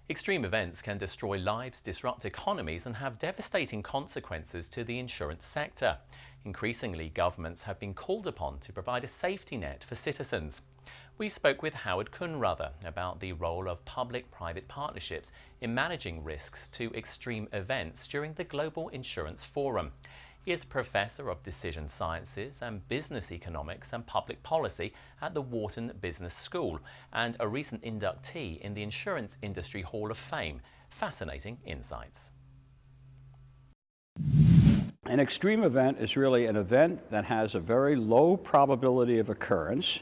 Extreme events can destroy lives, disrupt economies, and have devastating consequences to the insurance sector. Increasingly, governments have been called upon to provide a safety net for citizens. We spoke with Howard Kunreuther about the role of public-private partnerships in managing risks to extreme events during the Global Insurance Forum. He is Professor of Decision Sciences and Business Economics and Public Policy at the Wharton Business School and a recent inductee in the Insurance Industry Hall of Fame. Fascinating insights. An extreme event is really an event that has a very low probability of occurrence,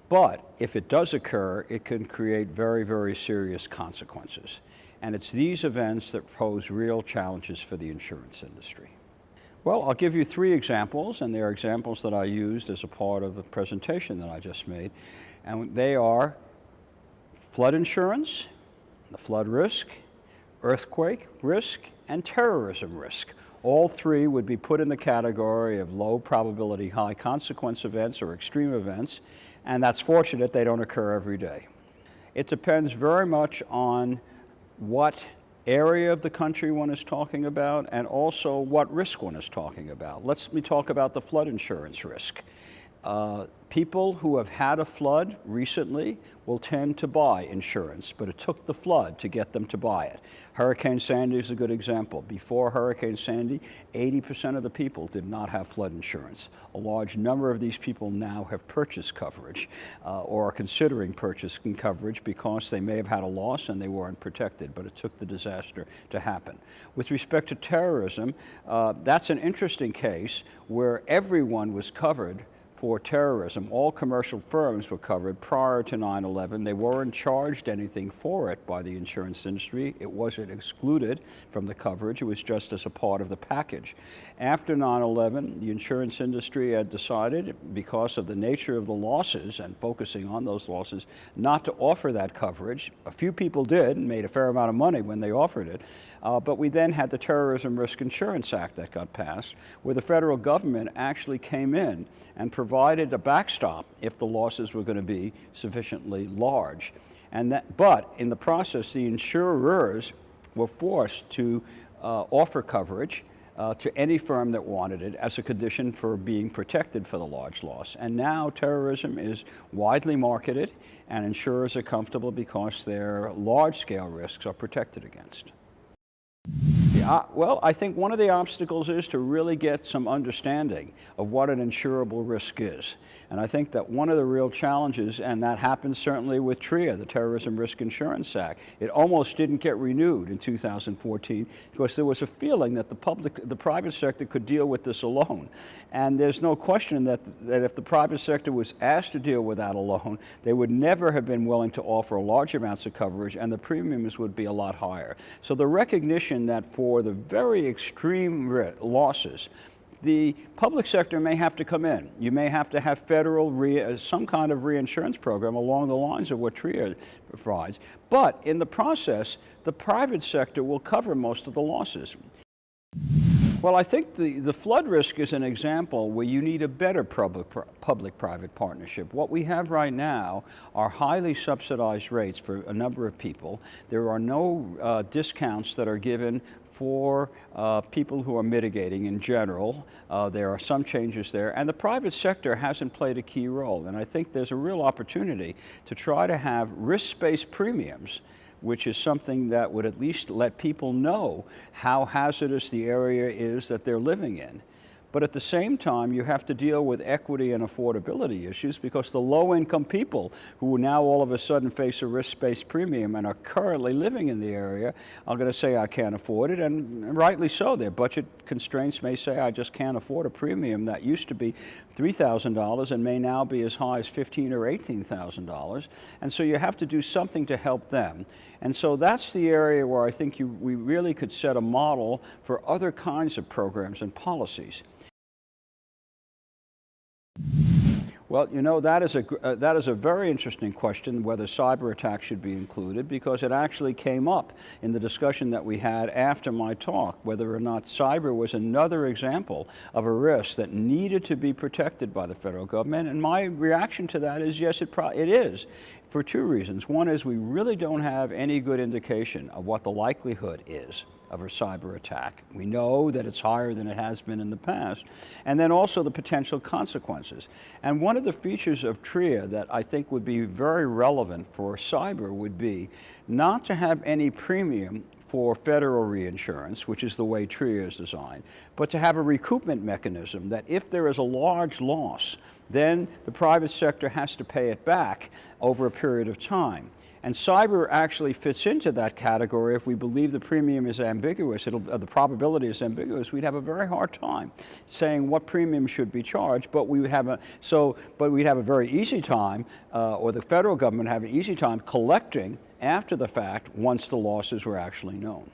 but if it does occur, it can create very, very serious consequences. And it's these events that pose real challenges for the insurance industry. Well, I'll give you three examples, and they are examples that I used as a part of the presentation that I just made. And they are flood insurance, the flood risk, earthquake risk, and terrorism risk. All three would be put in the category of low probability, high consequence events or extreme events, and that's fortunate they don't occur every day. It depends very much on what area of the country one is talking about and also what risk one is talking about. Let me talk about the flood insurance risk. People who have had a flood recently will tend to buy insurance, but it took the flood to get them to buy it. Hurricane Sandy is a good example. Before Hurricane Sandy, 80% of the people did not have flood insurance. A large number of these people now have purchased coverage or are considering purchasing coverage because they may have had a loss and they weren't protected, but it took the disaster to happen. With respect to terrorism, that's an interesting case where everyone was covered for terrorism. All commercial firms were covered prior to 9/11. They weren't charged anything for it by the insurance industry. It wasn't excluded from the coverage. It was just as a part of the package. After 9/11, the insurance industry had decided, because of the nature of the losses and focusing on those losses, not to offer that coverage. A few people did and made a fair amount of money when they offered it. But we then had the Terrorism Risk Insurance Act that got passed, where the federal government actually came in and provided a backstop if the losses were going to be sufficiently large. But in the process, the insurers were forced to offer coverage to any firm that wanted it as a condition for being protected for the large loss. And now terrorism is widely marketed and insurers are comfortable because their large-scale risks are protected against. Well, I think one of the obstacles is to really get some understanding of what an insurable risk is. And I think that one of the real challenges, and that happens certainly with TRIA, the Terrorism Risk Insurance Act, it almost didn't get renewed in 2014 because there was a feeling that the private sector could deal with this alone. And there's no question that if the private sector was asked to deal with that alone, they would never have been willing to offer large amounts of coverage and the premiums would be a lot higher. So the recognition that for the very extreme losses, the public sector may have to come in. You may have to have federal some kind of reinsurance program along the lines of what TRIA provides. But in the process, the private sector will cover most of the losses. Well, I think the flood risk is an example where you need a better public-private partnership. What we have right now are highly subsidized rates for a number of people. There are no discounts that are given for people who are mitigating in general. There are some changes there, and the private sector hasn't played a key role. And I think there's a real opportunity to try to have risk-based premiums, which is something that would at least let people know how hazardous the area is that they're living in. But at the same time, you have to deal with equity and affordability issues because the low-income people who now all of a sudden face a risk-based premium and are currently living in the area are going to say, I can't afford it, and rightly so. Their budget constraints may say, I just can't afford a premium that used to be $3,000 and may now be as high as $15,000 or $18,000. And so you have to do something to help them. And so that's the area where I think we really could set a model for other kinds of programs and policies. Well, you know, that is a very interesting question, whether cyber attacks should be included, because it actually came up in the discussion that we had after my talk, whether or not cyber was another example of a risk that needed to be protected by the federal government. And my reaction to that is, yes, it is. for two reasons. One is we really don't have any good indication of what the likelihood is of a cyber attack. We know that it's higher than it has been in the past, and then also the potential consequences. And one of the features of TRIA that I think would be very relevant for cyber would be not to have any premium for federal reinsurance, which is the way TRIA is designed, but to have a recoupment mechanism that if there is a large loss, then the private sector has to pay it back over a period of time. And cyber actually fits into that category. If we believe the premium is ambiguous, the probability is ambiguous, we'd have a very hard time saying what premium should be charged, but we'd have a very easy time, or the federal government would have an easy time collecting after the fact once the losses were actually known.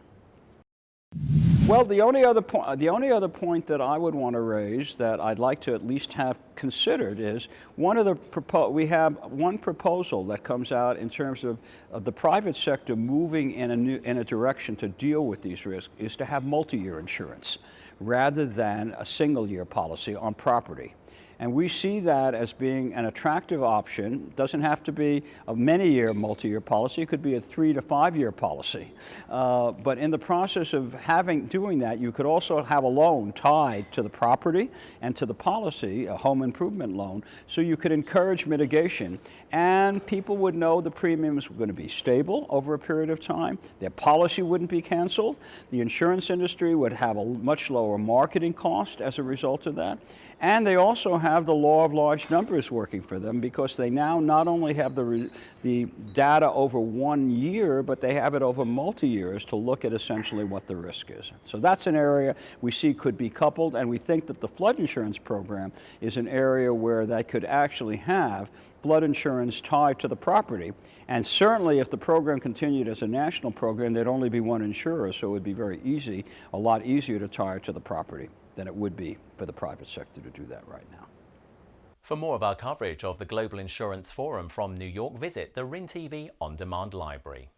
Well, the only other point that I would want to raise that I'd like to at least have considered is we have one proposal that comes out in terms of the private sector moving in a direction to deal with these risks is to have multi-year insurance rather than a single-year policy on property. And we see that as being an attractive option. It doesn't have to be a many-year, multi-year policy. It could be a 3 to 5 year policy. But in the process of doing that, you could also have a loan tied to the property and to the policy, a home improvement loan, so you could encourage mitigation. And people would know the premiums were going to be stable over a period of time. Their policy wouldn't be canceled. The insurance industry would have a much lower marketing cost as a result of that. And they also have the law of large numbers working for them, because they now not only have the data over 1 year, but they have it over multi-years to look at essentially what the risk is. So that's an area we see could be coupled, and we think that the flood insurance program is an area where they could actually have flood insurance tied to the property. And certainly if the program continued as a national program, there'd only be one insurer, so it would be very easy, a lot easier to tie it to the property than it would be for the private sector to do that right now. For more of our coverage of the Global Insurance Forum from New York, visit the RIN TV On Demand Library.